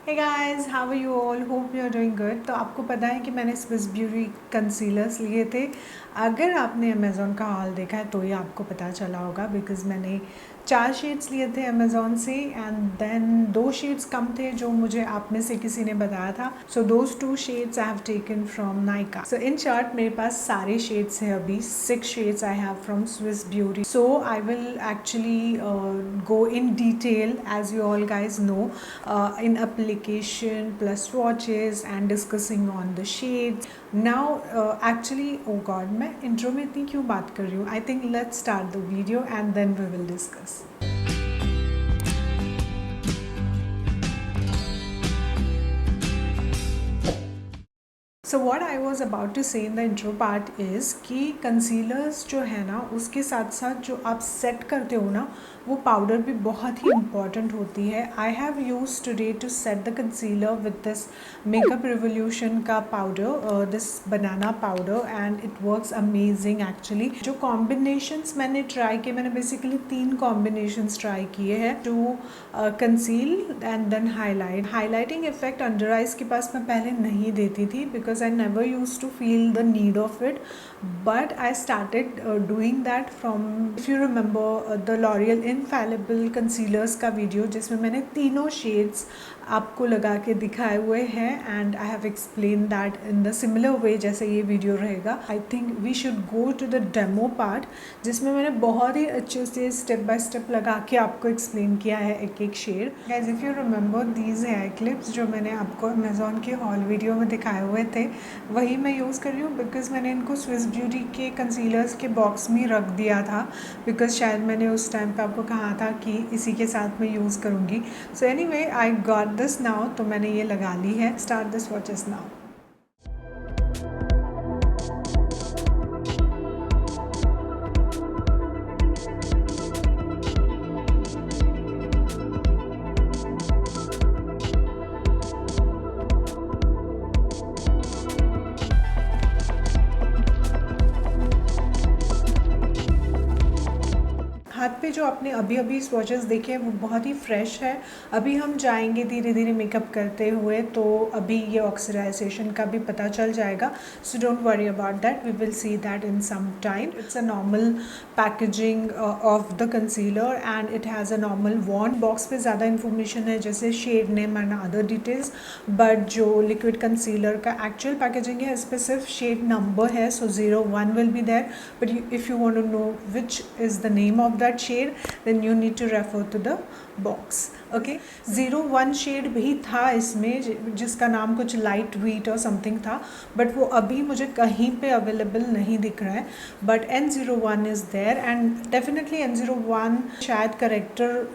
Hey guys, how are you all? Hope you are doing good. तो आपको पता है कि मैंने स्विस ब्यूटी कंसीलर्स लिए थे। अगर आपने अमेज़ॉन का हॉल देखा है तो ये आपको पता चला होगा, बिकॉज़ मैंने 4 शेड्स लिए थे अमेज़ॉन से एंड देन 2 शेड्स कम थे जो मुझे आप में से किसी ने बताया था। So those 2 shades I have taken from Nykaa. So in short मेरे पास सारे शेड्स हैं अभी 6 shades I have from Swiss beauty. So I will actually go in detail, as you all guys know, in application plus swatches and discussing on the shades. Now actually, oh god, मैं intro में इतनी क्यों बात कर रही हूँ? I think let's start the video and then we will discuss. So what I was about to say in the intro part is कि concealers जो है ना, उसके साथ साथ जो आप सेट करते हो ना, वो पाउडर भी बहुत ही इंपॉर्टेंट होती है। I have use today to set the concealer with this Makeup Revolution का powder, this banana powder, and it works amazing actually. जो कॉम्बिनेशंस मैंने ट्राई किए, मैंने बेसिकली 3 कॉम्बिनेशंस ट्राई किए हैं to conceal and then highlight. Highlighting effect under eyes के पास मैं पहले नहीं देती थी because I never used to feel the need of it, but I started doing that from, if you remember, the L'Oreal Infallible concealers का video जिसमें मैंने तीनों शेड्स आपको लगा के दिखाए हुए हैं and I have explain that in the similar way जैसे ये वीडियो रहेगा। I think we should go to the demo part जिसमें मैंने बहुत ही अच्छे से स्टेप बाय स्टेप लगा के आपको एक्सप्लेन किया है एक एक shade. Guys, if you remember these hair clips जो मैंने आपको अमेज़ॉन के हॉल वीडियो में दिखाए हुए थे, वही मैं यूज़ कर रही हूँ बिकॉज़ मैंने इनको स्विस ब्यूटी के कंसीलर्स के बॉक्स में रख दिया था बिकॉज़ शायद मैंने उस टाइम पे आपको कहा था कि इसी के साथ मैं यूज़ करूँगी। So anyway, I got this now, तो मैंने ये लगा ली है। Start this watches now. हाथ पे जो आपने अभी अभी स्वॉचेस देखे हैं वो बहुत ही फ्रेश है। अभी हम जाएंगे धीरे धीरे मेकअप करते हुए तो अभी ये ऑक्सीडाइजेशन का भी पता चल जाएगा। So don't worry about that, we will see that in some time. It's a normal packaging of the concealer and it has a normal wand. Box पे ज़्यादा इन्फॉर्मेशन है जैसे shade name and other details, but जो liquid concealer का actual packaging है इस पर सिर्फ शेड नंबर है। So 01 will be there, but if you want to know which is the name of that shade, then you need to refer to the box. Okay, 01 shade भी था इसमें जिसका नाम कुछ लाइट वीट और something था, but वो अभी मुझे कहीं पे अवेलेबल नहीं दिख रहा है। But N01 is there and definitely N01 शायद करेक्टर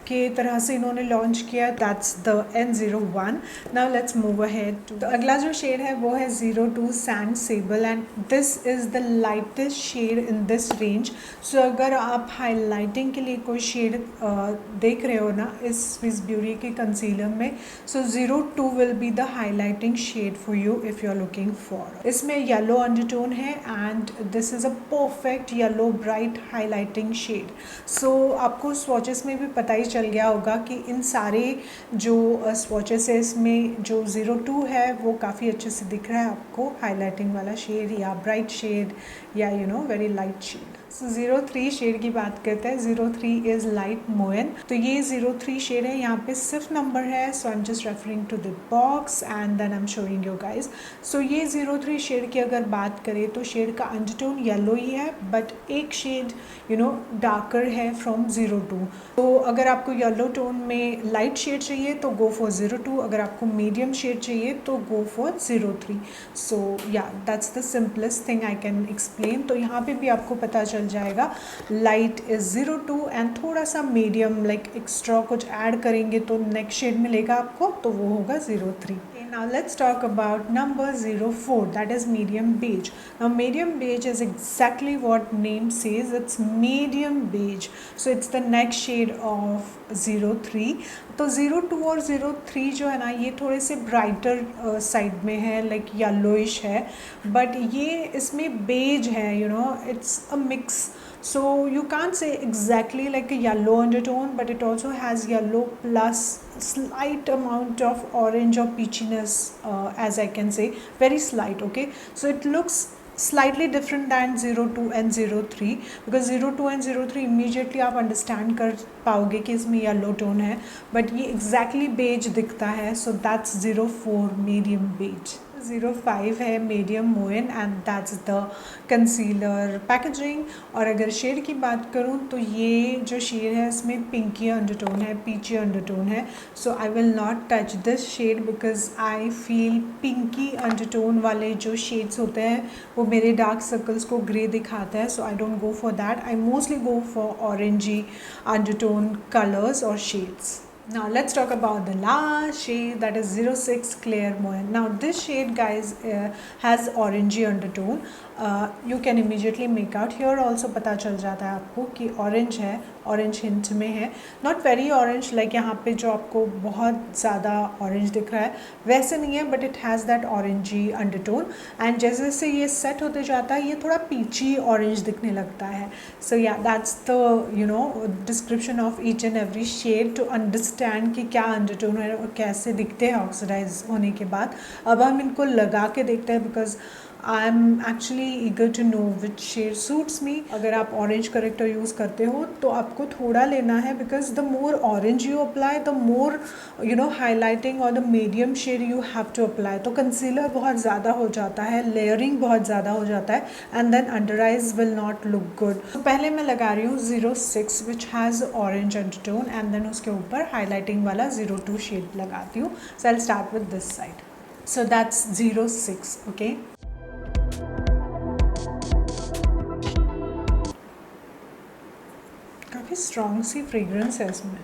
के तरह से इन्होंने लॉन्च किया। That's the N01। Now let's move ahead to अगला जो शेड है वो है 02 sand sable and this is the lightest shade in this range. So अगर आप हाईलाइटिंग के लिए कोई शेड देख रहे हो ना इस स्विस ब्यूटी के कंसीलर में, so 02 will be the highlighting shade for you if you are looking for. इसमें येलो अंडरटोन है and this is a perfect yellow bright highlighting shade. So आपको स्वॉचेस में भी पता ही चल गया होगा कि इन सारे जो स्वॉचेस है इसमें जो 02 है वो काफ़ी अच्छे से दिख रहा है आपको, हाईलाइटिंग वाला शेड या ब्राइट शेड या वेरी लाइट शेड। सो 03 शेड की बात करते हैं। 03 इज़ लाइट मोयन। तो ये 03 शेड है, यहाँ पे सिर्फ नंबर है। So I am just referring to the box and then I am showing you guys. So ये 03 शेड की अगर बात करें तो शेड का अंडरटोन येलो ही है, बट एक शेड डार्कर है फ्रॉम 02। तो अगर आपको येलो टोन में लाइट शेड चाहिए तो गो फॉर 02, अगर आपको मीडियम शेड चाहिए तो गो फॉर 03। सो या that's the simplest thing I can explain. तो यहाँ पे भी आपको पता चल जाएगा लाइट इज़ 02 एंड थोड़ा सा मीडियम लाइक एक्स्ट्रा कुछ ऐड करेंगे तो नेक्स्ट शेड मिलेगा आपको, तो वो होगा 03। Now let's talk about number 04, that is medium beige. Now medium beige is exactly what name says, it's medium beige. So it's the next shade of 03. तो 02 और 03 जो है ना ये थोड़े से ब्राइटर साइड में है, लाइक येलोइश है, बट ये इसमें बेज है, it's a mix. So you can't say exactly like a yellow undertone, but it also has yellow plus slight amount of orange or peachiness, as I can say, very slight. Okay, so it looks slightly different than 02 and 03, because 02 and 03 immediately आप understand कर पाओगे कि इसमें yellow tone है, but ये exactly beige दिखता है. So that's 04 medium beige. 05 है मीडियम मोइन, and that's the concealer packaging. और अगर शेड की बात करूँ तो ये जो शेड है इसमें पिंकी अंडरटोन है, पीची अंडरटोन है. So I will not touch this shade because I feel pinky undertone वाले जो शेड्स होते हैं वो मेरे डार्क सर्कल्स को ग्रे दिखाता है. So I don't go for that. I mostly go for orangey undertone colors or shades. Now let's talk about the last shade, that is 06 Clairvoyant. Now this shade, guys, has orangey undertone. You can immediately make out here also पता चल जाता है आपको कि orange है, orange hint में है. Not very orange like यहाँ पे जो आपको बहुत ज़्यादा orange दिख रहा है वैसे नहीं है, but it has that orangey undertone. And जैसे जैसे ये set होते जाता है ये थोड़ा peachy orange दिखने लगता है. So yeah, that's the description of each and every shade to understand कि क्या undertone है और कैसे दिखते हैं oxidize होने के बाद. अब हम इनको लगा के देखते हैं because I am actually eager to know which shade suits me. अगर आप ऑरेंज करेक्टर यूज़ करते हो तो आपको थोड़ा लेना है, because the more orange you apply the more highlighting और the medium shade you have to apply. तो कंसीलर बहुत ज़्यादा हो जाता है, लेयरिंग बहुत ज़्यादा हो जाता है, and then under eyes will not look good. तो पहले मैं लगा रही हूँ 06 which has orange undertone, and then उसके ऊपर हाईलाइटिंग वाला 02 शेड लगाती हूँ. So I will start with this side. So that's 06. Okay, काफ़ी स्ट्रॉन्ग सी फ्रेग्रेंस है इसमें.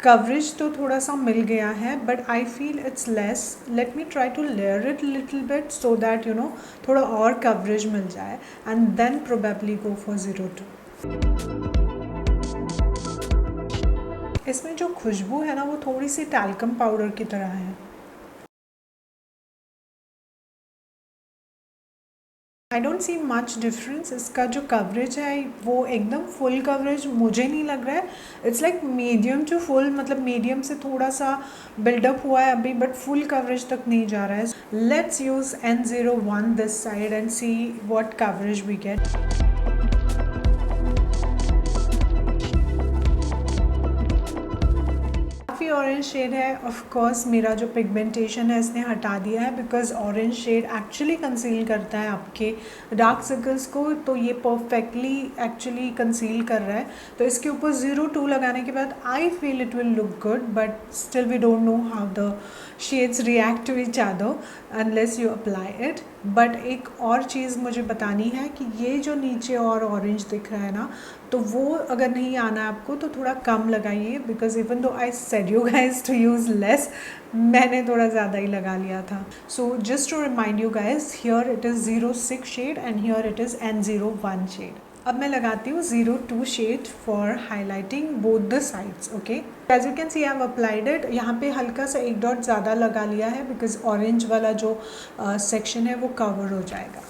कवरेज तो थोड़ा सा मिल गया है, but I feel it's less. Let me try to layer it little bit so that थोड़ा और कवरेज मिल जाए, and then probably go for 02. इसमें जो खुशबू है ना वो थोड़ी सी टैल्कम पाउडर की तरह है. I don't see much difference. इसका जो कवरेज है वो एकदम फुल कवरेज मुझे नहीं लग रहा है. It's like medium to full, मतलब मीडियम से थोड़ा सा बिल्डअप हुआ है अभी, बट फुल कवरेज तक नहीं जा रहा है. Let's use N01 this side and see what coverage we get. काफ़ी ऑरेंज शेड है. ऑफ कोर्स मेरा जो पिगमेंटेशन है इसने हटा दिया है, because orange shade actually conceal करता है आपके डार्क सर्कल्स को. तो ये परफेक्टली एक्चुअली कंसील कर रहा है. तो इसके ऊपर 02 लगाने के बाद I feel it will look good, but still we don't know how the shades react to each other unless you apply it. But एक और चीज़ मुझे बतानी है कि ये जो नीचे और ऑरेंज दिख रहा है ना, तो वो अगर नहीं आना है आपको तो थोड़ा कम लगाइए, because even though I said you guys to use less, मैंने थोड़ा ज़्यादा ही लगा लिया था. So just to remind you guys, here it is 06 shade and here it is N01 shade. अब मैं लगाती हूँ 02 shade for highlighting both the sides. Okay, as you can see I have applied it. यहाँ पे हल्का सा एक dot ज़्यादा लगा लिया है बिकॉज ऑरेंज वाला जो सेक्शन है वो कवर हो जाएगा.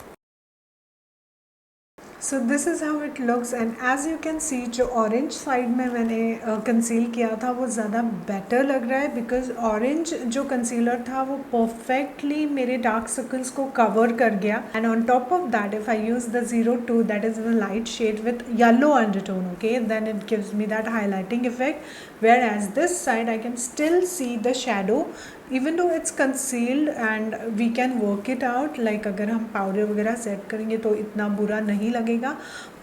So this is how it looks, and as you can see जो ऑरेंज साइड में मैंने कंसील किया था वो ज़्यादा बेटर लग रहा है, बिकॉज ऑरेंज जो कंसीलर था वो परफेक्टली मेरे डार्क सर्कल्स को कवर कर गया. And on top of that if I use the 02 that is the light shade with yellow undertone, okay, then it gives me that highlighting effect. Whereas this side I can still see the shadow even though it's concealed and we can work it out. like अगर हम powder वगैरह set करेंगे तो इतना बुरा नहीं लगेगा,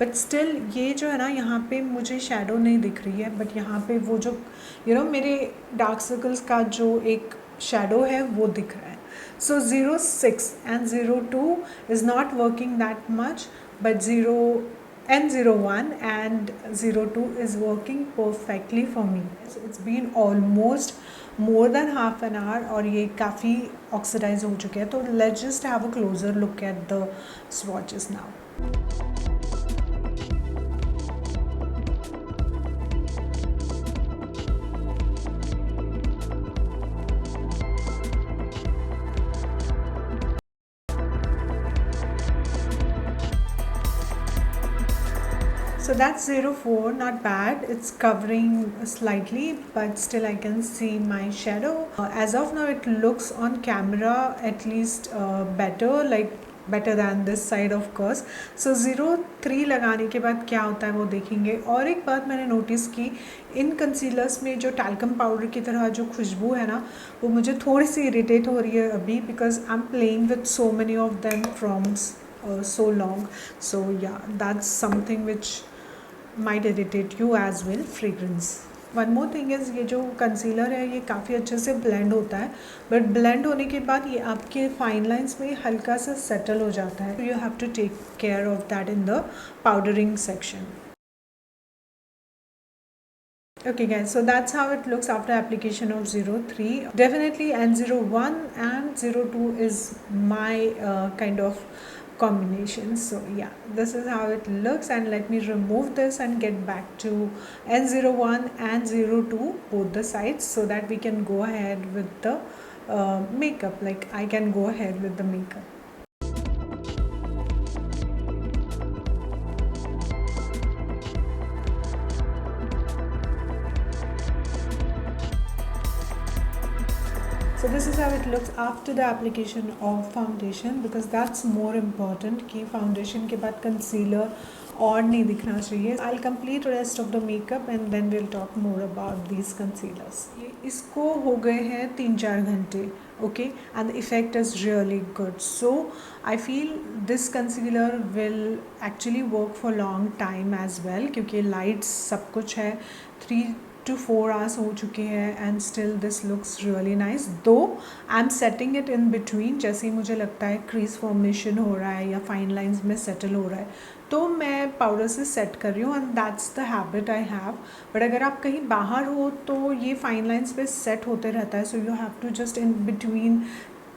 but still ये जो है ना यहाँ पे मुझे शेडो नहीं दिख रही है, बट यहाँ पे वो जो मेरे डार्क सर्कल्स का जो एक शेडो है वो दिख रहा है. सो 06 and 02 is not working that much, but N01 and 02 is working perfectly for me. So it's been almost more than half an hour और ये काफ़ी ऑक्सीडाइज हो चुके हैं. तो let's just have a closer look at the swatches now. So that's 04, not bad. It's covering slightly, but still I can see my shadow. As of now, it looks on camera at least better, like better than this side of course. So 03 लगाने के बाद क्या होता है वो देखेंगे. और एक बात मैंने नोटिस की, इन कंसीलर्स में जो टैल्कम पाउडर की तरह जो खुशबू है ना, वो मुझे थोड़ी सी इरिटेट हो रही है अभी, because I am playing with so many of them from so long. So yeah, that's something which might irritate you as well. Fragrance. One more thing is, ये जो कंसीलर है ये काफ़ी अच्छे से ब्लेंड होता है, बट ब्लेंड होने के बाद ये आपके फाइन लाइंस में हल्का सा सेटल हो जाता है. You have to take care of that in the powdering section. Okay guys, so that's how it looks after application of 03. Definitely N01 and 02 is my kind of combination. So yeah, this is how it looks, and let me remove this and get back to N01 and 02 both the sides, so that we can go ahead with the makeup. Like I can go ahead with the makeup. So this is how it looks after the application of foundation, because that's more important कि foundation के बाद concealer और नहीं दिखना चाहिए. I'll complete rest of the makeup and then we'll talk more about these concealers. ये इसको हो गए हैं 3-4 घंटे, okay, and the effect is really good. So I feel this concealer will actually work for long time as well, क्योंकि lights सब कुछ है. 3 to 4 hours हो चुके हैं and still this looks really nice. Though I'm setting it in between, जैसे ही मुझे लगता है crease formation हो रहा है या fine lines में settle हो रहा है, तो मैं पाउडर से सेट कर रही हूँ, and that's the habit I have. But अगर आप कहीं बाहर हो तो ये फाइन लाइन्स पे सेट होते रहता है. So you have to just in between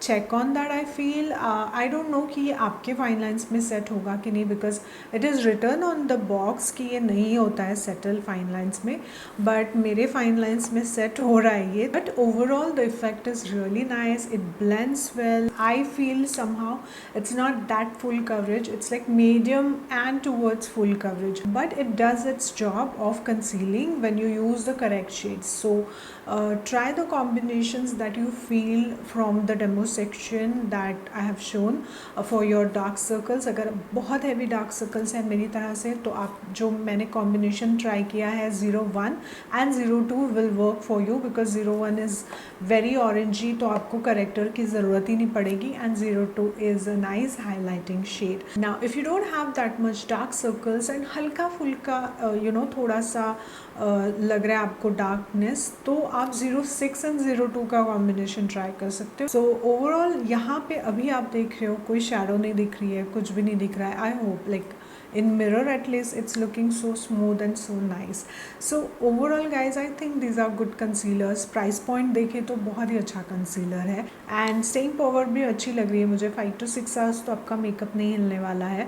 check on that. I feel I don't know कि ये आपके फाइन लाइन्स में सेट होगा कि नहीं, because it is return on the box कि ये नहीं होता है सेटल फाइन लाइन्स में, बट मेरे फाइन लाइन्स में सेट हो रहा है ये. But overall the effect is really nice. It blends well. I feel somehow it's not that full coverage, it's like medium and towards full coverage, but it does its job of concealing when you use the correct shades. So try the combinations that you feel from the demo section that I have shown for your dark circles. अगर बहुत heavy dark circles है मेरी तरह से, तो आप जो मैंने combination try किया है 01 and 02 will work for you, because 01 is very orangey, तो आपको corrector की ज़रूरत ही नहीं पड़ेगी, and 02 is a nice highlighting shade. Now if you don't have that much dark circles and हल्का फुल्का थोड़ा सा लग रहा है आपको डार्कनेस, तो आप 06 and 02 का कॉम्बिनेशन ट्राई कर सकते हो. सो ओवरऑल यहाँ पे अभी आप देख रहे हो कोई शैडो नहीं दिख रही है, कुछ भी नहीं दिख रहा है. I hope like in mirror at least it's looking so smooth and so nice. So overall guys, I think these are good concealers. price point देखें तो बहुत ही अच्छा concealer है, and staying power भी अच्छी लग रही है मुझे. 5 to 6 hours तो आपका मेकअप नहीं हिलने वाला है.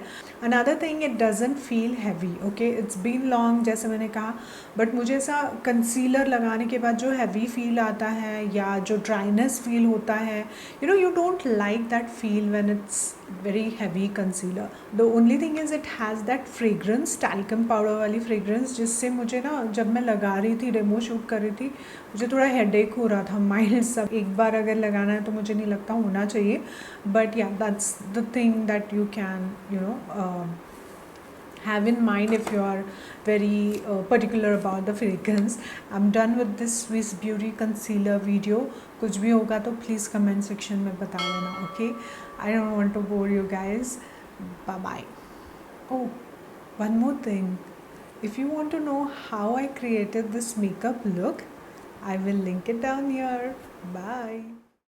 Another thing, it doesn't feel heavy. Okay, it's been long जैसे मैंने कहा, बट मुझे ऐसा कंसीलर लगाने के बाद जो हैवी फील आता है या जो ड्राइनेस फील होता है, you don't like that feel when it's very heavy concealer. The only thing is it has that fragrance, talcum powder वाली fragrance, जिससे मुझे ना जब मैं लगा रही थी, डेमो शूट कर रही थी, मुझे थोड़ा हेडेक हो रहा था माइल्ड सा. एक बार अगर लगाना है तो मुझे नहीं लगता होना चाहिए, बट या that's the thing that you can have in mind if you are very particular about the fragrance. I'm done with this Swiss Beauty concealer video. कुछ भी होगा तो please comment section में बता देना. Okay, I don't want to bore you guys. Bye bye. Oh, one more thing. If you want to know how I created this makeup look, I will link it down here. Bye.